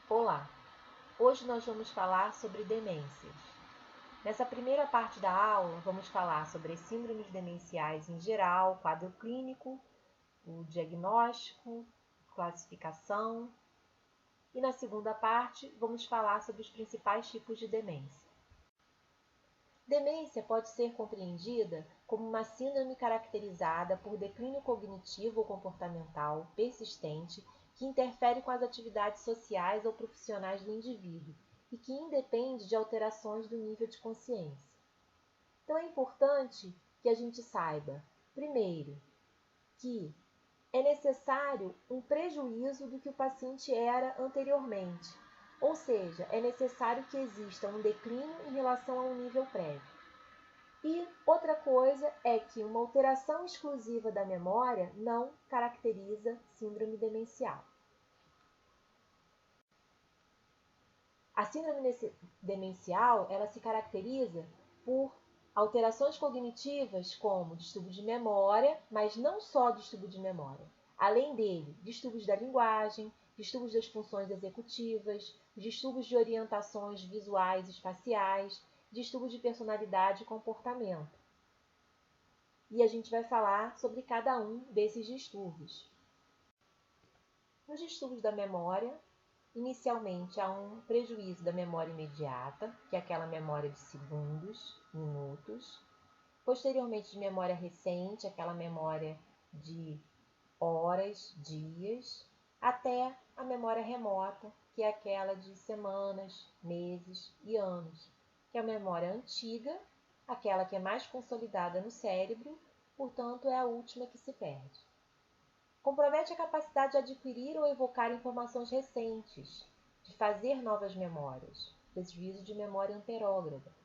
Olá! Hoje nós vamos falar sobre demências. Nessa primeira parte da aula, vamos falar sobre as síndromes demenciais em geral, quadro clínico, o diagnóstico, classificação. E na segunda parte, vamos falar sobre os principais tipos de demência. Demência pode ser compreendida como uma síndrome caracterizada por declínio cognitivo ou comportamental persistente que interfere com as atividades sociais ou profissionais do indivíduo e que independe de alterações do nível de consciência. Então é importante que a gente saiba, primeiro, que é necessário um prejuízo do que o paciente era anteriormente, ou seja, é necessário que exista um declínio em relação a um nível prévio. E outra coisa é que uma alteração exclusiva da memória não caracteriza síndrome demencial. A síndrome demencial, ela se caracteriza por alterações cognitivas como distúrbio de memória, mas não só distúrbio de memória. Além dele, distúrbios da linguagem, distúrbios das funções executivas, distúrbios de orientações visuais e espaciais, distúrbio de personalidade e comportamento. E a gente vai falar sobre cada um desses distúrbios. Nos distúrbios da memória, inicialmente há um prejuízo da memória imediata, que é aquela memória de segundos, minutos. Posteriormente, de memória recente, aquela memória de horas, dias, até a memória remota, que é aquela de semanas, meses e anos, que é a memória antiga, aquela que é mais consolidada no cérebro, portanto, é a última que se perde. Compromete a capacidade de adquirir ou evocar informações recentes, de fazer novas memórias, desvio de memória anterógrada.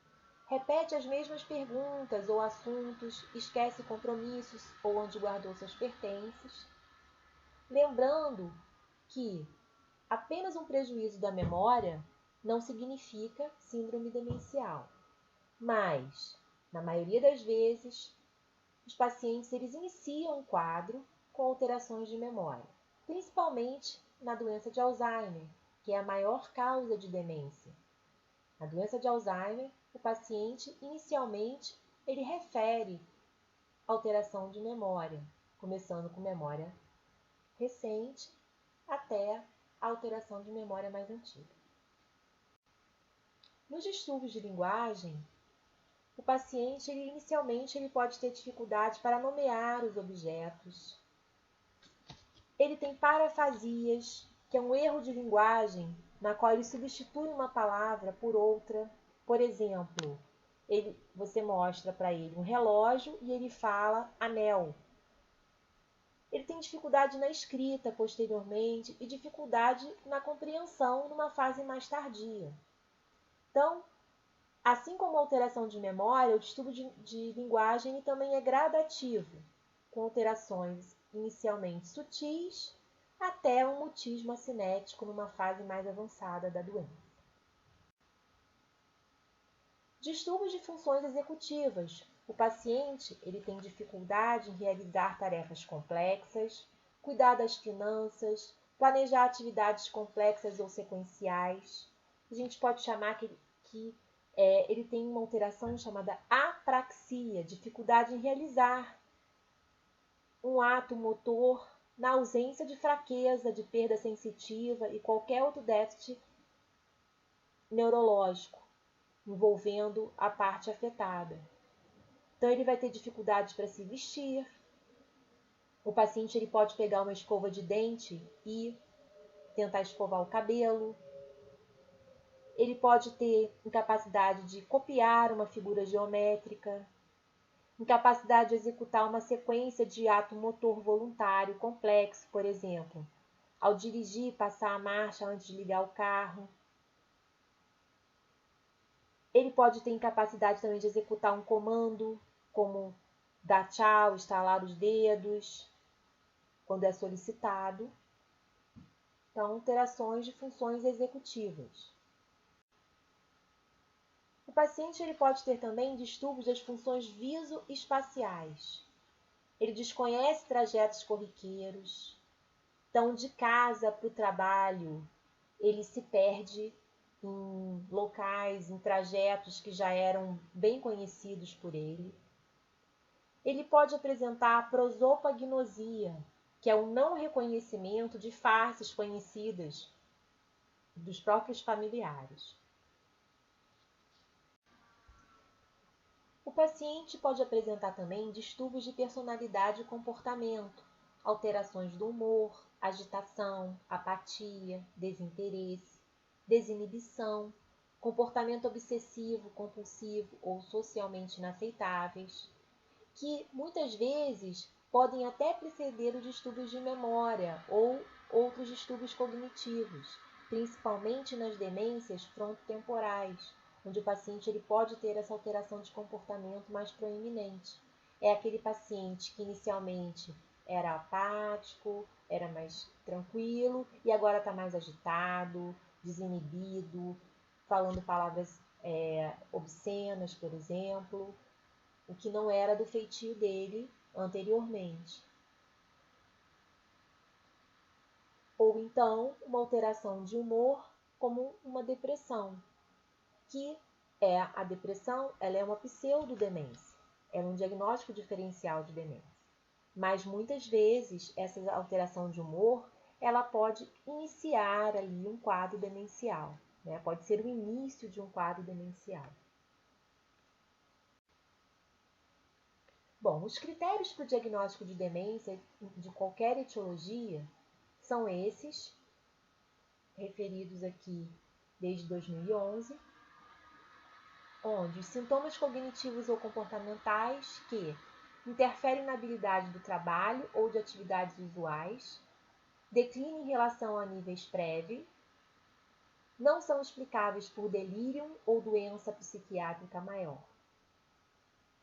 Repete as mesmas perguntas ou assuntos, esquece compromissos ou onde guardou seus pertences. Lembrando que apenas um prejuízo da memória não significa síndrome demencial, mas, na maioria das vezes, os pacientes eles iniciam um quadro com alterações de memória, principalmente na doença de Alzheimer, que é a maior causa de demência. Na doença de Alzheimer, o paciente inicialmente ele refere alteração de memória, começando com memória recente até a alteração de memória mais antiga. Nos distúrbios de linguagem, o paciente inicialmente pode ter dificuldade para nomear os objetos. Ele tem parafasias, que é um erro de linguagem, na qual ele substitui uma palavra por outra. Por exemplo, você mostra para ele um relógio e ele fala anel. Ele tem dificuldade na escrita posteriormente e dificuldade na compreensão numa fase mais tardia. Então, assim como a alteração de memória, o distúrbio de linguagem também é gradativo, com alterações inicialmente sutis até um mutismo acinético numa fase mais avançada da doença. Distúrbios de funções executivas. O paciente tem dificuldade em realizar tarefas complexas, cuidar das finanças, planejar atividades complexas ou sequenciais. A gente pode chamar que ele tem uma alteração chamada apraxia, dificuldade em realizar um ato motor na ausência de fraqueza, de perda sensitiva e qualquer outro déficit neurológico envolvendo a parte afetada. Então, ele vai ter dificuldades para se vestir. O paciente pode pegar uma escova de dente e tentar escovar o cabelo. Ele pode ter incapacidade de copiar uma figura geométrica, incapacidade de executar uma sequência de ato motor voluntário complexo, por exemplo, ao dirigir, passar a marcha antes de ligar o carro. Ele pode ter incapacidade também de executar um comando, como dar tchau, estalar os dedos, quando é solicitado. Então, alterações de funções executivas. O paciente pode ter também distúrbios das funções visoespaciais. Ele desconhece trajetos corriqueiros. Então, de casa para o trabalho, ele se perde em locais, em trajetos que já eram bem conhecidos por ele. Ele pode apresentar a prosopagnosia, que é o não reconhecimento de faces conhecidas dos próprios familiares. O paciente pode apresentar também distúrbios de personalidade e comportamento, alterações do humor, agitação, apatia, desinteresse, desinibição, comportamento obsessivo, compulsivo ou socialmente inaceitáveis, que muitas vezes podem até preceder os distúrbios de memória ou outros distúrbios cognitivos, principalmente nas demências frontotemporais, onde o paciente ele pode ter essa alteração de comportamento mais proeminente. É aquele paciente que inicialmente era apático, era mais tranquilo e agora está mais agitado, desinibido, falando palavras obscenas, por exemplo, o que não era do feitio dele anteriormente. Ou então, uma alteração de humor, como uma depressão, que a depressão ela é uma pseudodemência, é um diagnóstico diferencial de demência. Mas muitas vezes essa alteração de humor ela pode iniciar ali um quadro demencial, né? Pode ser o início de um quadro demencial. Bom, os critérios para o diagnóstico de demência de qualquer etiologia são esses, referidos aqui desde 2011, onde os sintomas cognitivos ou comportamentais que interferem na habilidade do trabalho ou de atividades usuais, declínio em relação a níveis prévios, não são explicáveis por delírio ou doença psiquiátrica maior.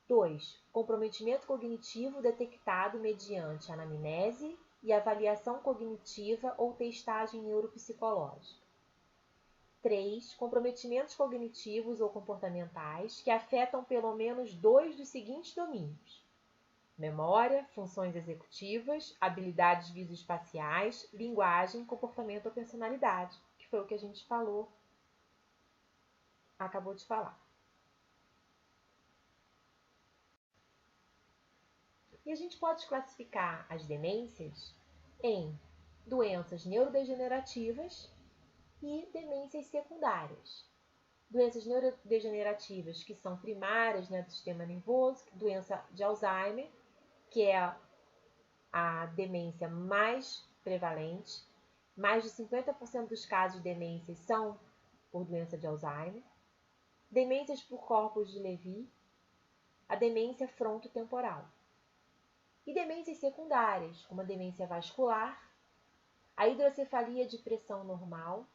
2. Comprometimento cognitivo detectado mediante anamnese e avaliação cognitiva ou testagem neuropsicológica. 3. Comprometimentos cognitivos ou comportamentais que afetam pelo menos 2 dos seguintes domínios: memória, funções executivas, habilidades visoespaciais, linguagem, comportamento ou personalidade, que foi o que a gente acabou de falar. E a gente pode classificar as demências em doenças neurodegenerativas e demências secundárias. Doenças neurodegenerativas que são primárias, né, do sistema nervoso, doença de Alzheimer, que é a demência mais prevalente. Mais de 50% dos casos de demência são por doença de Alzheimer. Demências por corpos de Levy, a demência frontotemporal. E demências secundárias, como a demência vascular, a hidrocefalia de pressão normal,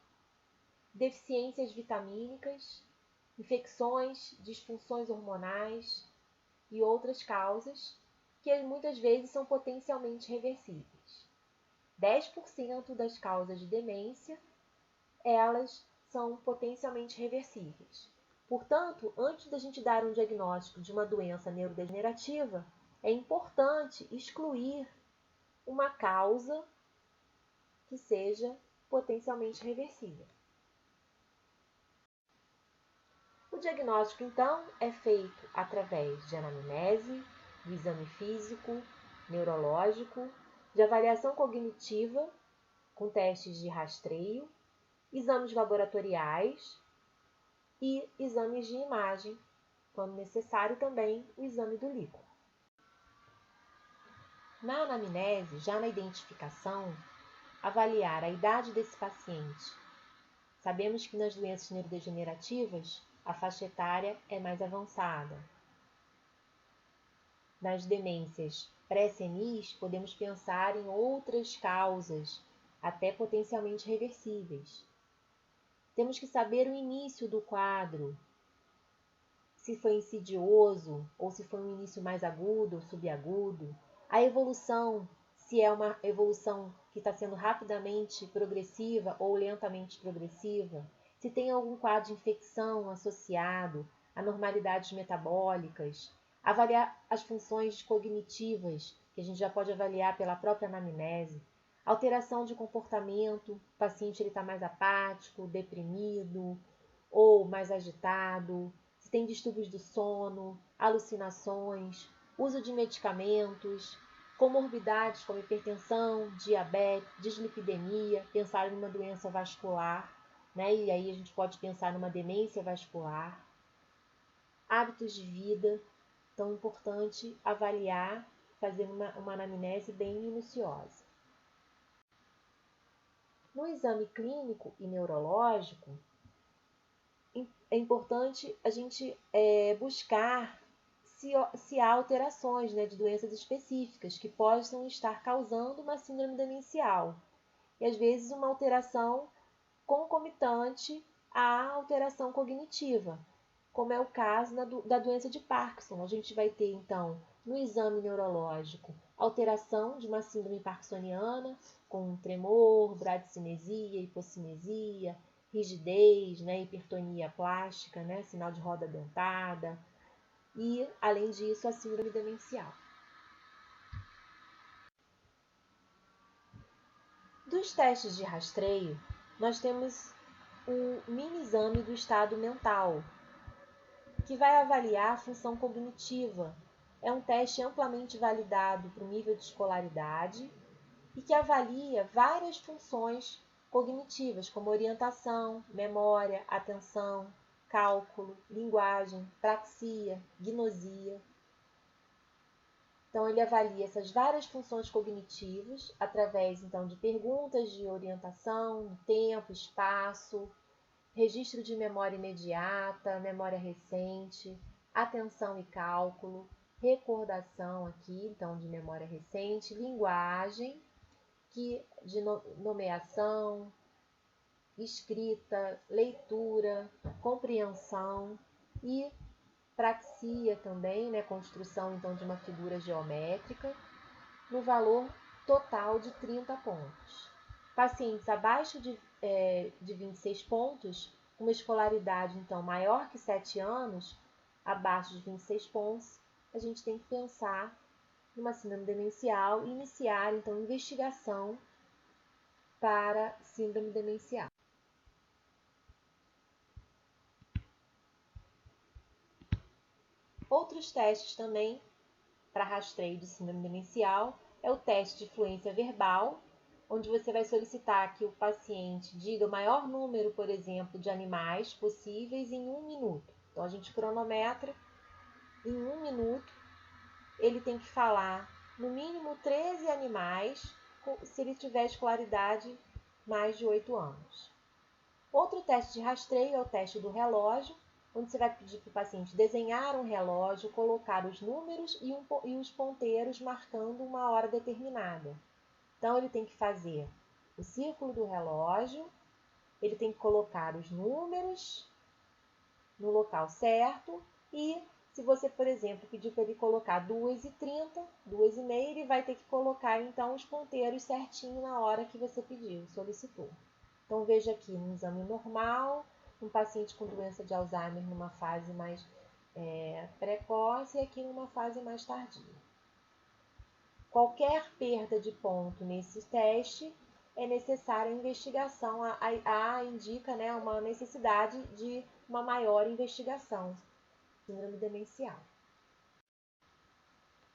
deficiências vitamínicas, infecções, disfunções hormonais e outras causas que muitas vezes são potencialmente reversíveis. 10% das causas de demência, elas são potencialmente reversíveis. Portanto, antes da gente dar um diagnóstico de uma doença neurodegenerativa, é importante excluir uma causa que seja potencialmente reversível. O diagnóstico, então, é feito através de anamnese, do exame físico, neurológico, de avaliação cognitiva, com testes de rastreio, exames laboratoriais e exames de imagem, quando necessário também o exame do líquido. Na anamnese, já na identificação, avaliar a idade desse paciente. Sabemos que nas doenças neurodegenerativas, a faixa etária é mais avançada. Nas demências pré-senis, podemos pensar em outras causas, até potencialmente reversíveis. Temos que saber o início do quadro, se foi insidioso ou se foi um início mais agudo ou subagudo. A evolução, se é uma evolução que está sendo rapidamente progressiva ou lentamente progressiva. Se tem algum quadro de infecção associado, anormalidades metabólicas. Avaliar as funções cognitivas, que a gente já pode avaliar pela própria anamnese. Alteração de comportamento, o paciente está mais apático, deprimido ou mais agitado, se tem distúrbios do sono, alucinações, uso de medicamentos, comorbidades como hipertensão, diabetes, dislipidemia, pensar em uma doença vascular, né? E aí a gente pode pensar numa demência vascular, hábitos de vida, tão importante avaliar, fazer uma anamnese bem minuciosa. No exame clínico e neurológico, é importante a gente buscar se há alterações, né, de doenças específicas que possam estar causando uma síndrome demencial. E às vezes uma alteração concomitante à alteração cognitiva, como é o caso da doença de Parkinson. A gente vai ter, então, no exame neurológico, alteração de uma síndrome parkinsoniana, com tremor, bradicinesia, hipocinesia, rigidez, né, hipertonia plástica, né, sinal de roda dentada, e, além disso, a síndrome demencial. Dos testes de rastreio, nós temos o mini exame do estado mental, que vai avaliar a função cognitiva. É um teste amplamente validado para o nível de escolaridade e que avalia várias funções cognitivas, como orientação, memória, atenção, cálculo, linguagem, praxia, gnosia. Então, ele avalia essas várias funções cognitivas através, então, de perguntas de orientação, tempo, espaço, registro de memória imediata, memória recente, atenção e cálculo, recordação aqui, então, de memória recente, linguagem, de nomeação, escrita, leitura, compreensão e praxia também, né, construção então de uma figura geométrica, no valor total de 30 pontos. Pacientes abaixo de 26 pontos, uma escolaridade então maior que 7 anos, abaixo de 26 pontos, a gente tem que pensar numa síndrome demencial e iniciar então investigação para síndrome demencial. Outros testes também para rastreio de síndrome demencial é o teste de fluência verbal, onde você vai solicitar que o paciente diga o maior número, por exemplo, de animais possíveis em 1 minuto. Então, a gente cronometra em 1 minuto, ele tem que falar no mínimo 13 animais, se ele tiver escolaridade mais de 8 anos. Outro teste de rastreio é o teste do relógio, onde você vai pedir para o paciente desenhar um relógio, colocar os números e os ponteiros marcando uma hora determinada. Então, ele tem que fazer o círculo do relógio, ele tem que colocar os números no local certo e, se você, por exemplo, pedir para ele colocar 2h30, 2h30, ele vai ter que colocar, então, os ponteiros certinho na hora que você pediu, solicitou. Então, veja aqui no exame normal, um paciente com doença de Alzheimer numa fase mais precoce e aqui numa fase mais tardia. Qualquer perda de ponto nesse teste é necessária a investigação, indica, né, uma necessidade de uma maior investigação, síndrome demencial.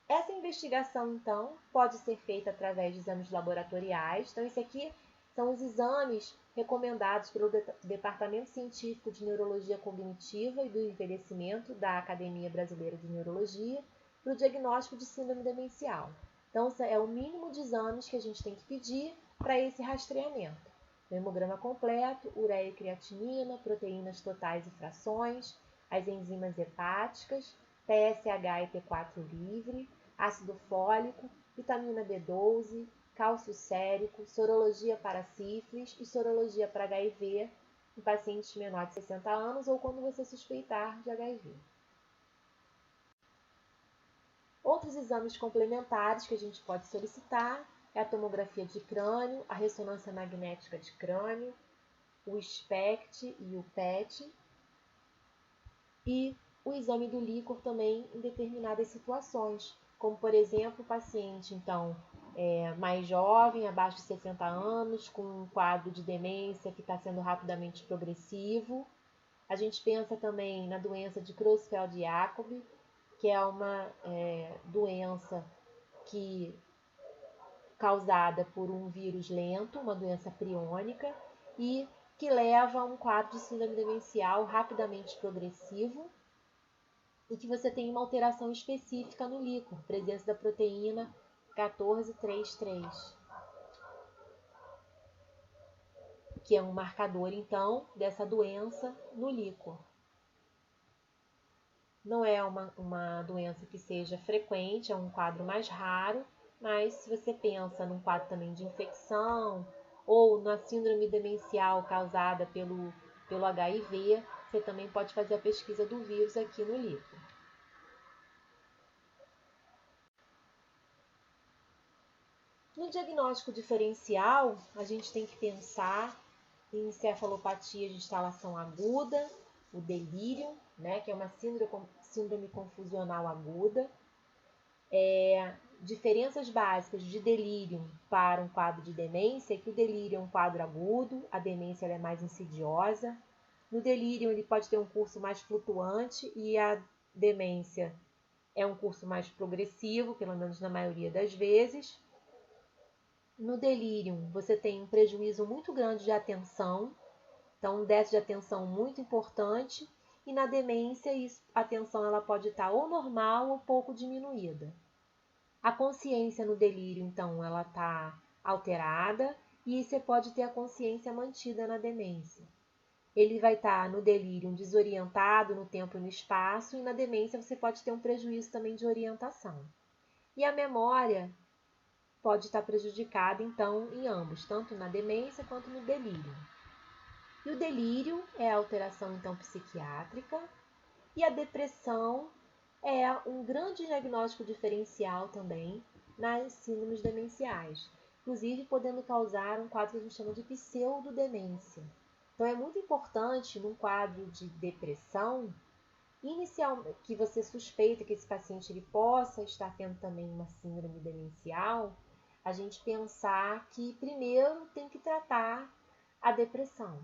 Essa investigação, então, pode ser feita através de exames laboratoriais. Então, esse aqui são os exames recomendados pelo Departamento Científico de Neurologia Cognitiva e do Envelhecimento da Academia Brasileira de Neurologia para o diagnóstico de síndrome demencial. Então, é o mínimo de exames que a gente tem que pedir para esse rastreamento. O hemograma completo, ureia e creatinina, proteínas totais e frações, as enzimas hepáticas, TSH e T4 livre, ácido fólico, vitamina B12, cálcio sérico, sorologia para sífilis e sorologia para HIV em pacientes menores de 60 anos ou quando você suspeitar de HIV. Outros exames complementares que a gente pode solicitar é a tomografia de crânio, a ressonância magnética de crânio, o SPECT e o PET, e o exame do líquor também em determinadas situações, como por exemplo o paciente então mais jovem, abaixo de 60 anos, com um quadro de demência que está sendo rapidamente progressivo. A gente pensa também na doença de Creutzfeldt-Jakob, que é uma doença causada por um vírus lento, uma doença priônica, e que leva a um quadro de síndrome demencial rapidamente progressivo, e que você tem uma alteração específica no líquor, presença da proteína 1433, que é um marcador, então, dessa doença no líquor. Não é uma doença que seja frequente, é um quadro mais raro, mas se você pensa num quadro também de infecção ou na síndrome demencial causada pelo HIV, você também pode fazer a pesquisa do vírus aqui no líquor. No diagnóstico diferencial, a gente tem que pensar em encefalopatia de instalação aguda, o delírio, né, que é uma síndrome confusional aguda, diferenças básicas de delírio para um quadro de demência é que o delírio é um quadro agudo, a demência é mais insidiosa. No delírio ele pode ter um curso mais flutuante e a demência é um curso mais progressivo, pelo menos na maioria das vezes. No delírio você tem um prejuízo muito grande de atenção, então um déficit de atenção muito importante, e na demência a atenção ela pode estar ou normal ou pouco diminuída. A consciência no delírio, então, ela está alterada e você pode ter a consciência mantida na demência. Ele vai estar no delírio desorientado no tempo e no espaço, e na demência você pode ter um prejuízo também de orientação. E a memória pode estar prejudicada, então, em ambos, tanto na demência quanto no delírio. E o delírio é a alteração, então, psiquiátrica, e a depressão é um grande diagnóstico diferencial também nas síndromes demenciais, inclusive podendo causar um quadro que a gente chama de pseudodemência. Então é muito importante num quadro de depressão, inicialmente, que você suspeita que esse paciente ele possa estar tendo também uma síndrome demencial, a gente pensar que primeiro tem que tratar a depressão,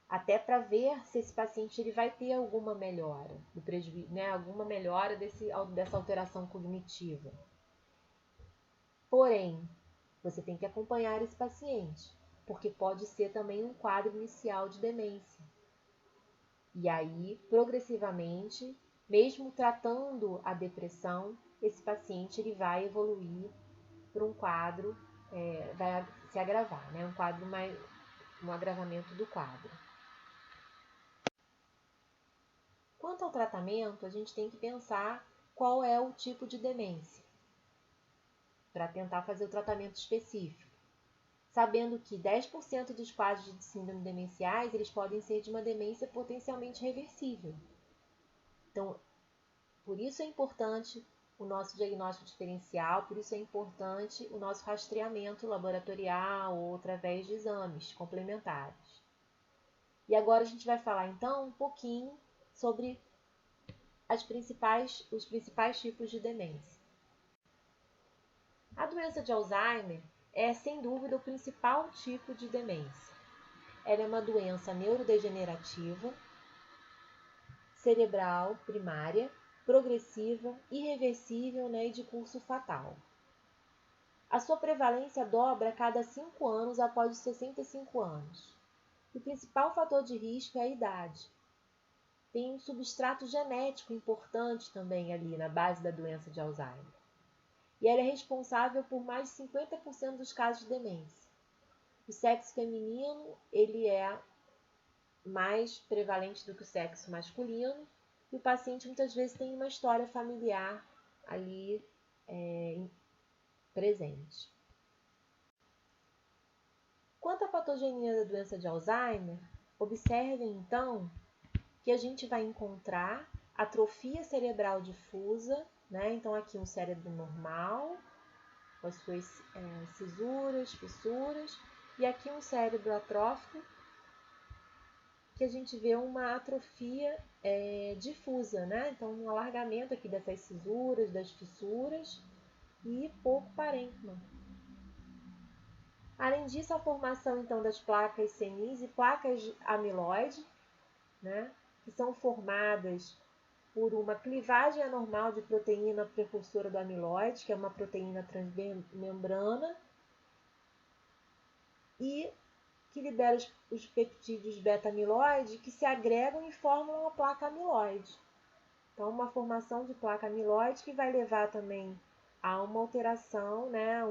até para ver se esse paciente ele vai ter alguma melhora do prejuízo, né? Alguma melhora dessa alteração cognitiva. Porém, você tem que acompanhar esse paciente, porque pode ser também um quadro inicial de demência. E aí, progressivamente, mesmo tratando a depressão, esse paciente ele vai evoluir para um quadro, vai se agravar, né? Um agravamento do quadro. Quanto ao tratamento, a gente tem que pensar qual é o tipo de demência, para tentar fazer o tratamento específico. Sabendo que 10% dos quadros de síndrome demenciais, eles podem ser de uma demência potencialmente reversível. Então, por isso é importante o nosso diagnóstico diferencial, por isso é importante o nosso rastreamento laboratorial ou através de exames complementares. E agora a gente vai falar então um pouquinho sobre os principais tipos de demência. A doença de Alzheimer é, sem dúvida, o principal tipo de demência. Ela é uma doença neurodegenerativa, cerebral, primária, progressiva, irreversível, né, e de curso fatal. A sua prevalência dobra a cada 5 anos após os 65 anos. O principal fator de risco é a idade. Tem um substrato genético importante também ali na base da doença de Alzheimer. E ela é responsável por mais de 50% dos casos de demência. O sexo feminino ele é mais prevalente do que o sexo masculino, e o paciente muitas vezes tem uma história familiar ali presente. Quanto à patogenia da doença de Alzheimer, observem então que a gente vai encontrar atrofia cerebral difusa, né? Então aqui um cérebro normal, com as suas cisuras, fissuras, e aqui um cérebro atrófico, que a gente vê uma atrofia difusa, né? Então um alargamento aqui dessas cisuras, das fissuras, e pouco parênquima. Além disso, a formação então das placas senis e placas amiloide, né, que são formadas por uma clivagem anormal de proteína precursora do amiloide, que é uma proteína transmembrana, e que libera os peptídeos beta-amiloide que se agregam e formam a placa amiloide. Então, uma formação de placa amiloide que vai levar também a uma alteração, né,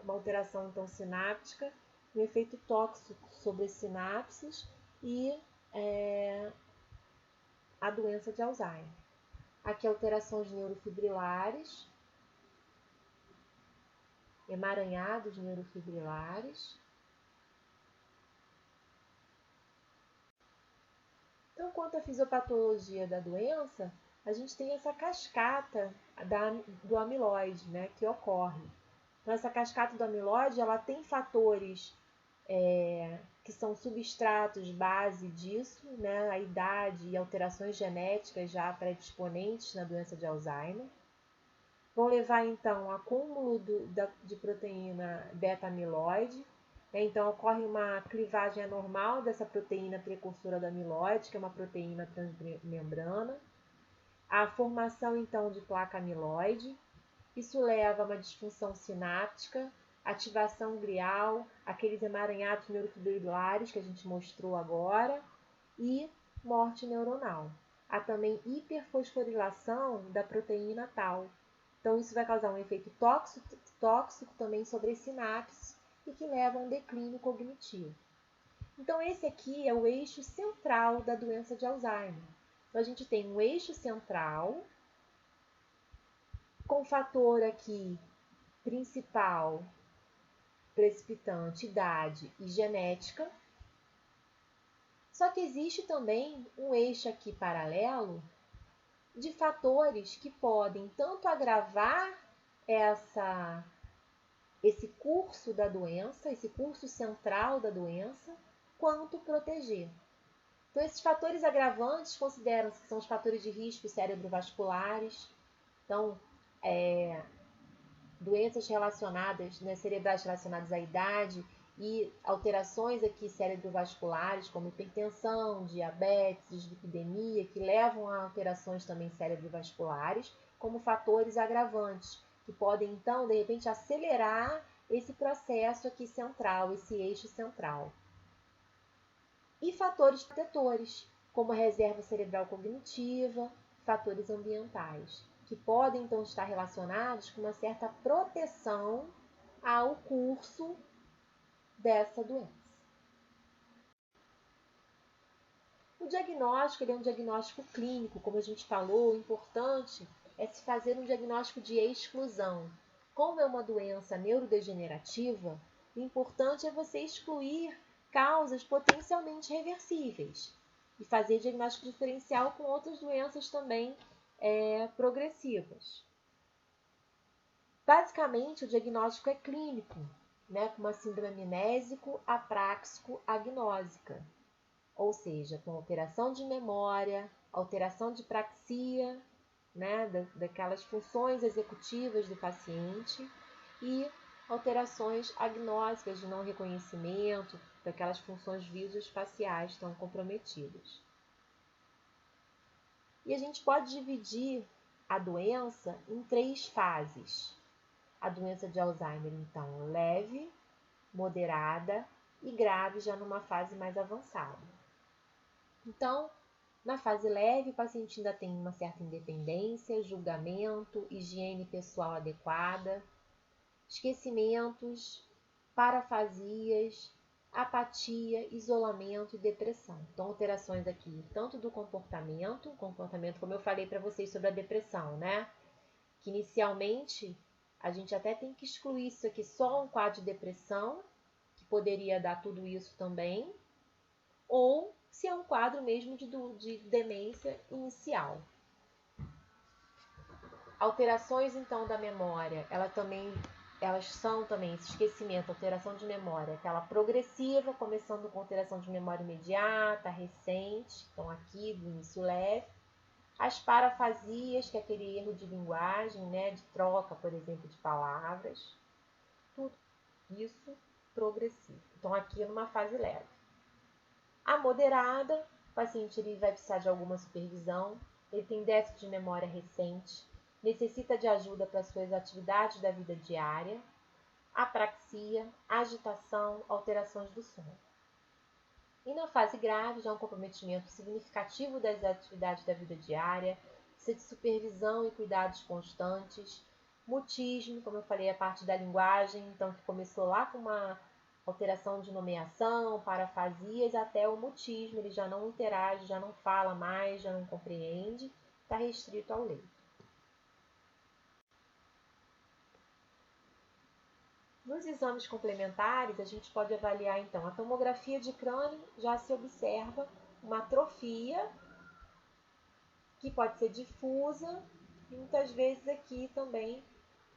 uma alteração então sináptica, um efeito tóxico sobre as sinapses e a doença de Alzheimer. Aqui alterações neurofibrilares, emaranhados neurofibrilares. Então, quanto à fisiopatologia da doença, a gente tem essa cascata do amiloide, né, que ocorre. Então, essa cascata do amiloide, ela tem fatores que são substratos base disso, né, a idade e alterações genéticas já predisponentes na doença de Alzheimer. Vão levar, então, ao acúmulo de proteína beta-amiloide. Então, ocorre uma clivagem anormal dessa proteína precursora da amiloide, que é uma proteína transmembrana. A formação, então, de placa amiloide. Isso leva a uma disfunção sináptica, ativação glial, aqueles emaranhados neurofibrilares que a gente mostrou agora, e morte neuronal. Há também hiperfosforilação da proteína tau. Então, isso vai causar um efeito tóxico também sobre as sinapses e que leva a um declínio cognitivo. Então, esse aqui é o eixo central da doença de Alzheimer. Então, a gente tem um eixo central com fator aqui principal, precipitante, idade e genética. Só que existe também um eixo aqui paralelo de fatores que podem tanto agravar esse curso da doença, esse curso central da doença, quanto proteger. Então, esses fatores agravantes consideram-se que são os fatores de risco cerebrovasculares. Então, doenças relacionadas, né, cerebrais relacionadas à idade e alterações aqui cerebrovasculares, como hipertensão, diabetes, dislipidemia, que levam a alterações também cerebrovasculares, como fatores agravantes, que podem, então, de repente, acelerar esse processo aqui central, esse eixo central. E fatores protetores, como a reserva cerebral cognitiva, fatores ambientais, que podem então estar relacionados com uma certa proteção ao curso dessa doença. O diagnóstico é um diagnóstico clínico, como a gente falou, o importante é se fazer um diagnóstico de exclusão. Como é uma doença neurodegenerativa, o importante é você excluir causas potencialmente reversíveis e fazer diagnóstico diferencial com outras doenças também progressivas. Basicamente, o diagnóstico é clínico, né, com uma síndrome amnésico-apráxico-agnósica, ou seja, com alteração de memória, alteração de praxia, né, daquelas funções executivas do paciente, e alterações agnósticas de não reconhecimento, daquelas funções visoespaciais estão comprometidas. E a gente pode dividir a doença em 3 fases. A doença de Alzheimer, então, leve, moderada e grave, já numa fase mais avançada. Então, na fase leve, o paciente ainda tem uma certa independência, julgamento, higiene pessoal adequada, esquecimentos, parafasias, apatia, isolamento e depressão. Então, alterações aqui, tanto do comportamento como eu falei para vocês sobre a depressão, né? Que inicialmente a gente até tem que excluir isso aqui, só um quadro de depressão, que poderia dar tudo isso também, ou se é um quadro mesmo de demência inicial. Alterações, então, da memória, elas são também esse esquecimento, alteração de memória, aquela progressiva, começando com alteração de memória imediata, recente, então aqui do início leve. As parafasias, que é aquele erro de linguagem, né, de troca, por exemplo, de palavras. Tudo. Isso progressivo. Então, aqui numa fase leve. A moderada, o paciente ele vai precisar de alguma supervisão, ele tem déficit de memória recente, necessita de ajuda para suas atividades da vida diária, apraxia, agitação, alterações do sono. E na fase grave, já um comprometimento significativo das atividades da vida diária, precisa de supervisão e cuidados constantes, mutismo, como eu falei, a parte da linguagem, então que começou lá com uma alteração de nomeação, parafasias, até o mutismo, ele já não interage, já não fala mais, já não compreende, está restrito ao leito. Nos exames complementares, a gente pode avaliar então a tomografia de crânio, já se observa uma atrofia que pode ser difusa e muitas vezes aqui também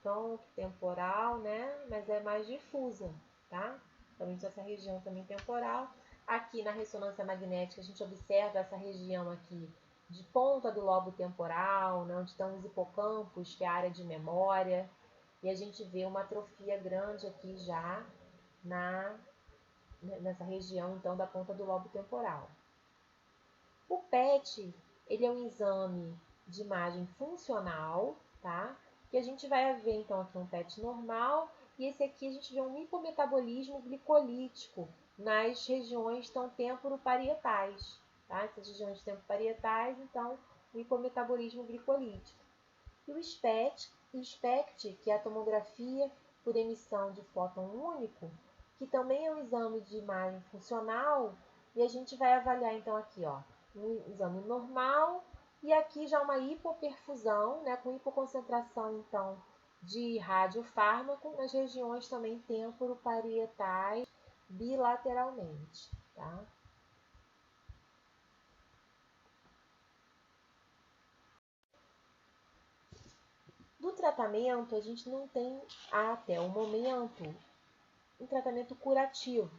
tronco temporal, né? Mas é mais difusa, tá? Também essa região também temporal. Aqui na ressonância magnética a gente observa essa região aqui de ponta do lobo temporal, né? Onde estão os hipocampos, que é a área de memória. E a gente vê uma atrofia grande aqui já nessa região então da ponta do lobo temporal. O PET, ele é um exame de imagem funcional, tá? Que a gente vai ver então aqui um PET normal e esse aqui a gente vê um hipometabolismo glicolítico nas regiões então temporoparietais, tá? Essas regiões temporoparietais, então o hipometabolismo glicolítico. E o SPECT, que é a tomografia por emissão de fóton único, que também é um exame de imagem funcional, e a gente vai avaliar então aqui, ó, um exame normal e aqui já uma hipoperfusão, né, com hipoconcentração então de radiofármaco nas regiões também temporoparietais bilateralmente, tá? Do tratamento, a gente não tem até o momento um tratamento curativo.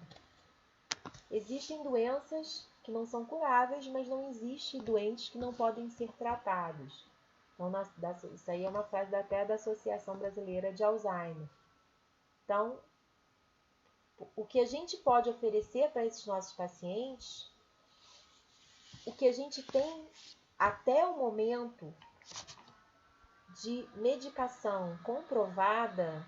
Existem doenças que não são curáveis, mas não existem doentes que não podem ser tratados. Então, isso aí é uma frase até da Associação Brasileira de Alzheimer. Então, o que a gente pode oferecer para esses nossos pacientes, o que a gente tem até o momento de medicação comprovada,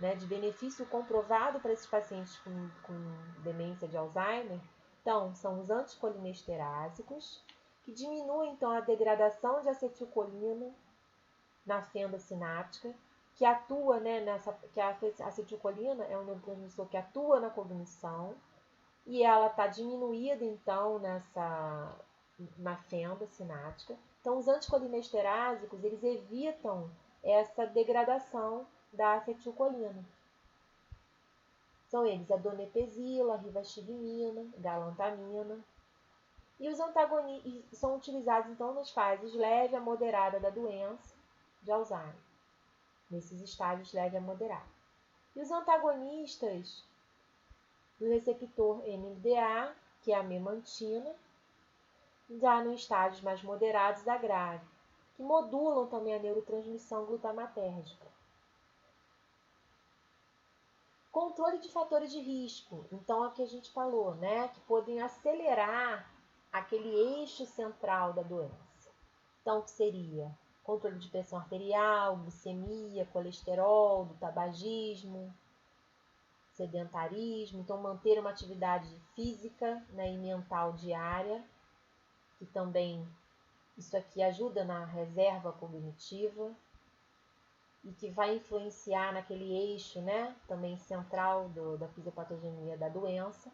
né, de benefício comprovado para esses pacientes com demência de Alzheimer, então, são os anticolinesterásicos, que diminuem então a degradação de acetilcolina na fenda sináptica, que atua, né, que a acetilcolina é um neurotransmissor que atua na cognição, e ela está diminuída então na fenda sináptica. Então, os anticolinesterásicos, eles evitam essa degradação da acetilcolina. São eles a donepezila, a rivastigmina, galantamina. E os antagonistas são utilizados então nas fases leve a moderada da doença de Alzheimer, nesses estágios leve a moderado. E os antagonistas do receptor NMDA, que é a memantina, já nos estágios mais moderados da grave, que modulam também a neurotransmissão glutamatérgica. Controle de fatores de risco, então é o que a gente falou, né? Que podem acelerar aquele eixo central da doença. Então, que seria controle de pressão arterial, glicemia, colesterol, do tabagismo, sedentarismo. Então, manter uma atividade física, né, e mental diária, que também isso aqui ajuda na reserva cognitiva e que vai influenciar naquele eixo, né, também central da fisiopatogenia da doença.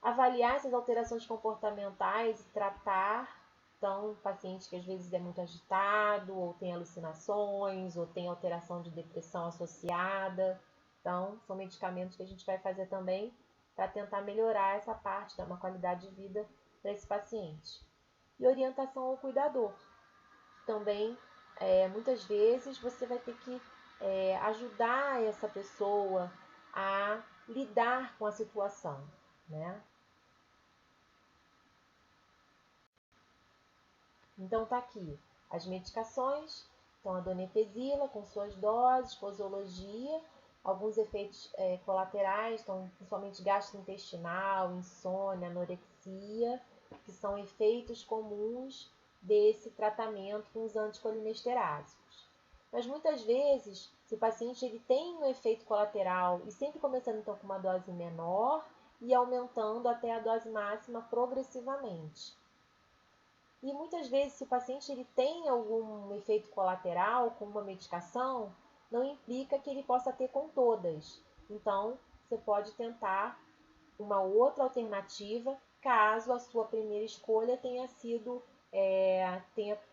Avaliar essas alterações comportamentais e tratar, então, paciente que às vezes é muito agitado, ou tem alucinações, ou tem alteração de depressão associada. Então, são medicamentos que a gente vai fazer também para tentar melhorar essa parte, dar uma qualidade de vida para esse paciente. E orientação ao cuidador. Também, muitas vezes, você vai ter que ajudar essa pessoa a lidar com a situação, né? Então, tá aqui as medicações, então a donepezila com suas doses, posologia, alguns efeitos colaterais, então, principalmente gastrointestinal, insônia, anorexia, que são efeitos comuns desse tratamento com os anticolinestérásicos. Mas muitas vezes, se o paciente ele tem um efeito colateral e sempre começando então com uma dose menor e aumentando até a dose máxima progressivamente. E muitas vezes, se o paciente ele tem algum efeito colateral com uma medicação, não implica que ele possa ter com todas. Então, você pode tentar uma outra alternativa, caso a sua primeira escolha tenha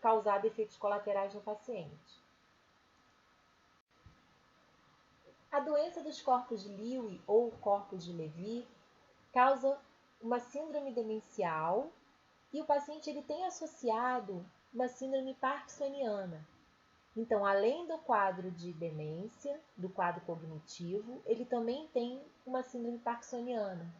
causado efeitos colaterais no paciente. A doença dos corpos de Lewy ou corpos de Levy causa uma síndrome demencial e o paciente ele tem associado uma síndrome parkinsoniana. Então, além do quadro de demência, do quadro cognitivo, ele também tem uma síndrome parkinsoniana.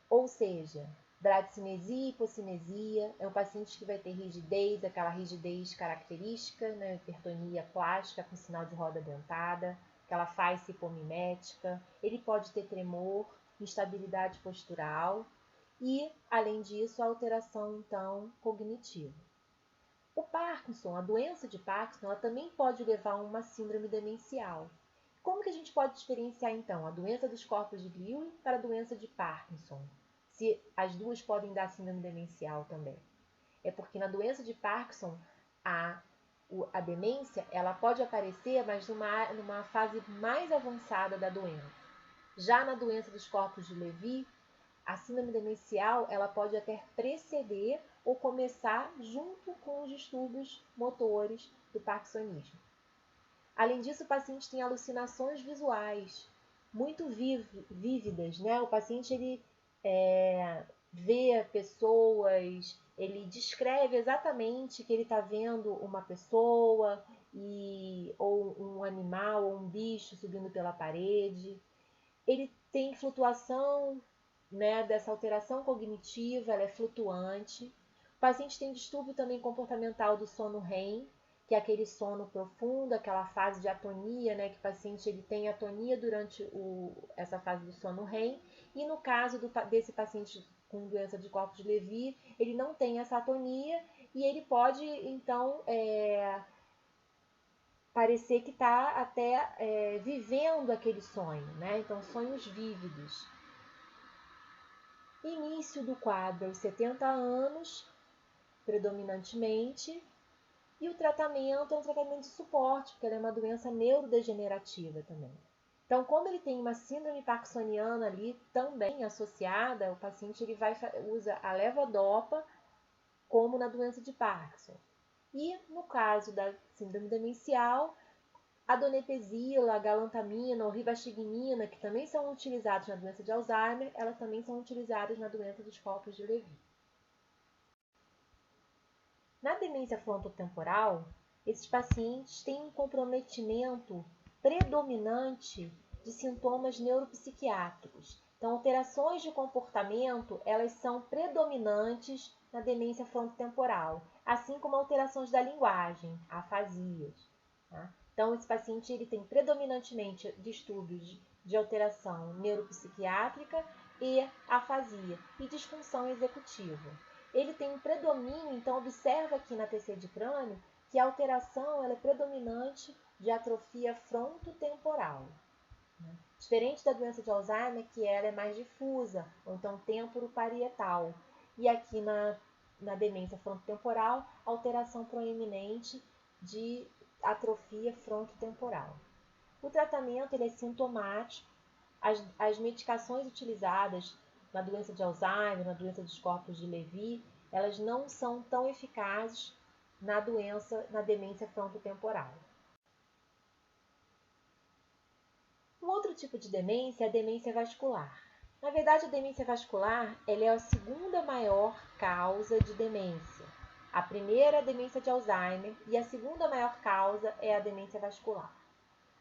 Ou seja, bradicinesia e hipocinesia, é um paciente que vai ter rigidez, aquela rigidez característica, né, hipertonia plástica com sinal de roda dentada, aquela face hipomimética, ele pode ter tremor, instabilidade postural e, além disso, a alteração, então, cognitiva. O Parkinson, a doença de Parkinson, ela também pode levar a uma síndrome demencial. Como que a gente pode diferenciar, então, a doença dos corpos de Lewy para a doença de Parkinson? Se as duas podem dar síndrome demencial também. É porque na doença de Parkinson, a demência ela pode aparecer, mas numa fase mais avançada da doença. Já na doença dos corpos de Levy, a síndrome demencial ela pode até preceder ou começar junto com os distúrbios motores do parkinsonismo. Além disso, o paciente tem alucinações visuais muito vívidas, né? O paciente ele vê pessoas, ele descreve exatamente que ele está vendo uma pessoa ou um animal ou um bicho subindo pela parede. Ele tem flutuação, né, dessa alteração cognitiva, ela é flutuante. O paciente tem distúrbio também comportamental do sono REM, que é aquele sono profundo, aquela fase de atonia, né, que o paciente ele tem atonia durante essa fase do sono REM. E no caso desse paciente com doença de corpos de Levy, ele não tem essa atonia e ele pode, então, parecer que está até vivendo aquele sonho, né? Então, sonhos vívidos. Início do quadro aos 70 anos, predominantemente, e o tratamento é um tratamento de suporte, porque ela é uma doença neurodegenerativa também. Então, como ele tem uma síndrome parkinsoniana ali também associada, o paciente ele usa a levodopa como na doença de Parkinson. E no caso da síndrome demencial, a donepezila, a galantamina ou rivastigmina, que também são utilizados na doença de Alzheimer, elas também são utilizadas na doença dos corpos de Levy. Na demência frontotemporal, esses pacientes têm um comprometimento predominante de sintomas neuropsiquiátricos. Então, alterações de comportamento, elas são predominantes na demência frontotemporal, assim como alterações da linguagem, afasias. Tá? Então, esse paciente ele tem predominantemente distúrbios de alteração neuropsiquiátrica e afasia e disfunção executiva. Ele tem um predomínio, então observa aqui na TC de crânio que a alteração ela é predominante de atrofia frontotemporal. Diferente da doença de Alzheimer, que ela é mais difusa, ou então temporoparietal. E aqui na demência frontotemporal, alteração proeminente de atrofia frontotemporal. O tratamento ele é sintomático. As medicações utilizadas na doença de Alzheimer, na doença dos corpos de Levy, elas não são tão eficazes na demência frontotemporal. Um outro tipo de demência é a demência vascular. Na verdade, a demência vascular ela é a segunda maior causa de demência. A primeira é a demência de Alzheimer e a segunda maior causa é a demência vascular.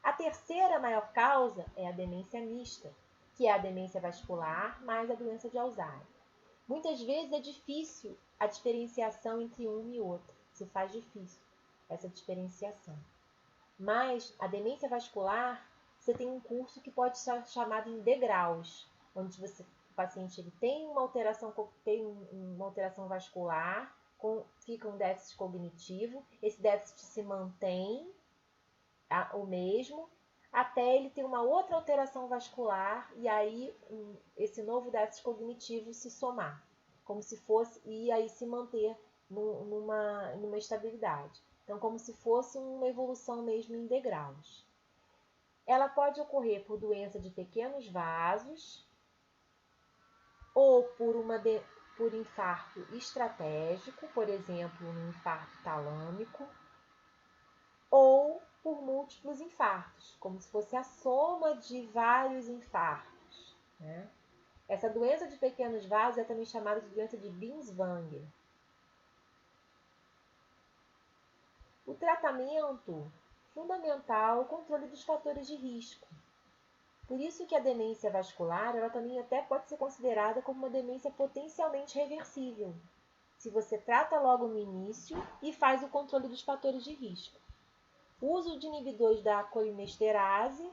A terceira maior causa é a demência mista, que é a demência vascular mais a doença de Alzheimer. Muitas vezes é difícil a diferenciação entre uma e outra, se faz difícil essa diferenciação. Mas a demência vascular você tem um curso que pode ser chamado em degraus, onde o paciente ele tem uma alteração vascular, fica um déficit cognitivo, esse déficit se mantém o mesmo, até ele ter uma outra alteração vascular e aí esse novo déficit cognitivo se somar, como se fosse, e aí se manter numa estabilidade. Então, como se fosse uma evolução mesmo em degraus. Ela pode ocorrer por doença de pequenos vasos ou por infarto estratégico, por exemplo, um infarto talâmico, ou por múltiplos infartos, como se fosse a soma de vários infartos, né? Essa doença de pequenos vasos é também chamada de doença de Binswanger. O tratamento fundamental é o controle dos fatores de risco. Por isso que a demência vascular, ela também até pode ser considerada como uma demência potencialmente reversível, se você trata logo no início e faz o controle dos fatores de risco. O uso de inibidores da colinesterase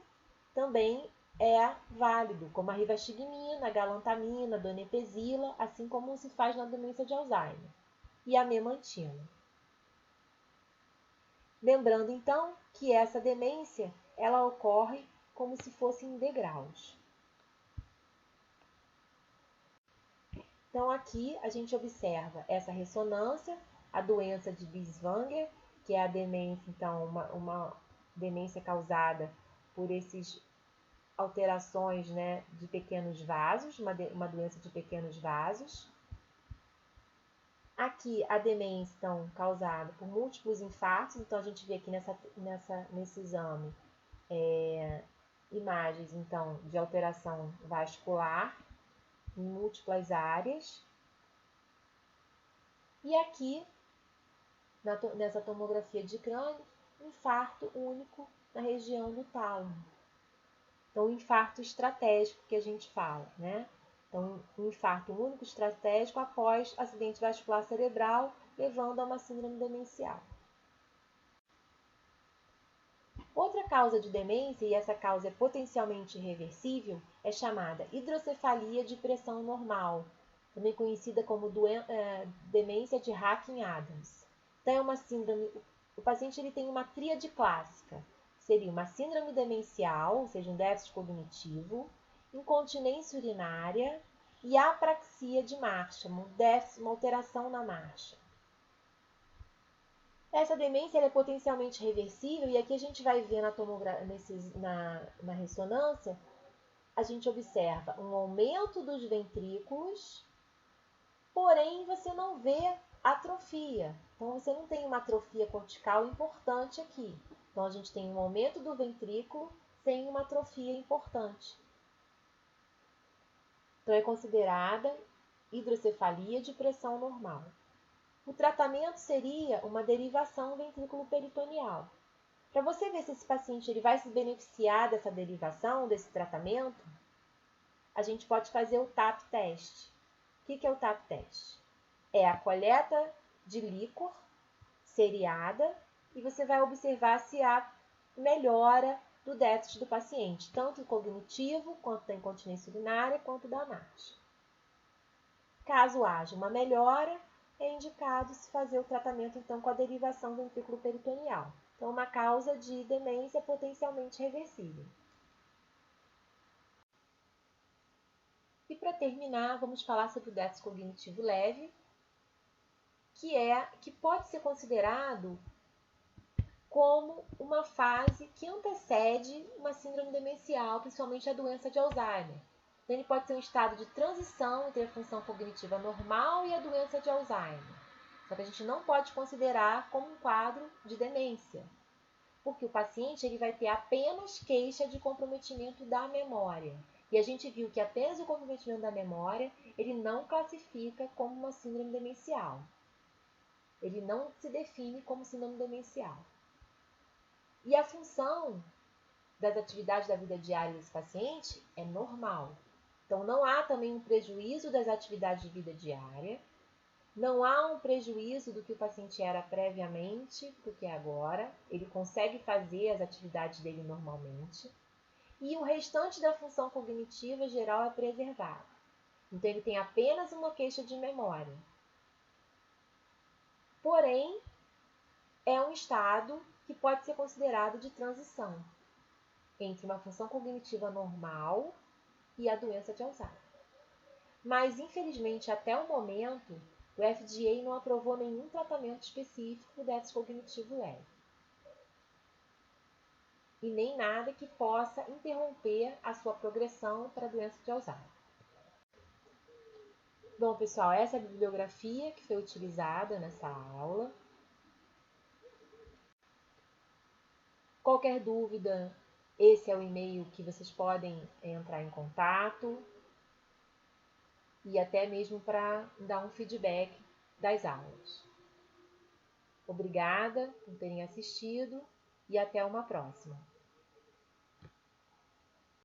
também é válido, como a rivastigmina, a galantamina, a donepezila, assim como se faz na demência de Alzheimer, e a memantina. Lembrando, então, que essa demência ela ocorre como se fosse em degraus. Então, aqui a gente observa essa ressonância, a doença de Binswanger, que é a demência, então, uma demência causada por essas alterações, né, de pequenos vasos, uma doença de pequenos vasos. Aqui a demência, então, causada por múltiplos infartos, então a gente vê aqui nesse exame imagens, então, de alteração vascular em múltiplas áreas. E aqui, nessa tomografia de crânio, infarto único na região do tálamo. Então, o infarto estratégico que a gente fala, né? Então, um infarto único estratégico após acidente vascular cerebral, levando a uma síndrome demencial. Outra causa de demência, e essa causa é potencialmente reversível, é chamada hidrocefalia de pressão normal, também conhecida como demência de Hawking-Adams. Então, é uma síndrome, o paciente ele tem uma tríade clássica, seria uma síndrome demencial, ou seja, um déficit cognitivo, incontinência urinária e apraxia de marcha, uma alteração na marcha. Essa demência é potencialmente reversível e aqui a gente vai ver na ressonância, a gente observa um aumento dos ventrículos, porém você não vê atrofia. Então você não tem uma atrofia cortical importante aqui. Então a gente tem um aumento do ventrículo sem uma atrofia importante. Então é considerada hidrocefalia de pressão normal. O tratamento seria uma derivação ventrículo-peritoneal. Para você ver se esse paciente ele vai se beneficiar dessa derivação, desse tratamento, a gente pode fazer o TAP test. O que é o TAP test? É a coleta de líquor seriada e você vai observar se há melhora do déficit do paciente, tanto cognitivo, quanto da incontinência urinária, quanto da marcha. Caso haja uma melhora, é indicado se fazer o tratamento então com a derivação ventrículo-peritoneal. Então, uma causa de demência potencialmente reversível. E para terminar, vamos falar sobre o déficit cognitivo leve, que pode ser considerado como uma fase que antecede uma síndrome demencial, principalmente a doença de Alzheimer. Então, ele pode ser um estado de transição entre a função cognitiva normal e a doença de Alzheimer. Só que a gente não pode considerar como um quadro de demência, porque o paciente ele vai ter apenas queixa de comprometimento da memória. E a gente viu que apenas o comprometimento da memória, ele não classifica como uma síndrome demencial. Ele não se define como síndrome demencial. E a função das atividades da vida diária desse paciente é normal. Então, não há também um prejuízo das atividades de vida diária, não há um prejuízo do que o paciente era previamente do que é agora, ele consegue fazer as atividades dele normalmente. e o restante da função cognitiva geral é preservado. Então, ele tem apenas uma queixa de memória. Porém, é um estado que pode ser considerado de transição entre uma função cognitiva normal e a doença de Alzheimer. Mas, infelizmente, até o momento, o FDA não aprovou nenhum tratamento específico do déficit cognitivo leve. E nem nada que possa interromper a sua progressão para a doença de Alzheimer. Bom, pessoal, essa é a bibliografia que foi utilizada nessa aula. Qualquer dúvida, esse é o e-mail que vocês podem entrar em contato e até mesmo para dar um feedback das aulas. Obrigada por terem assistido e até uma próxima.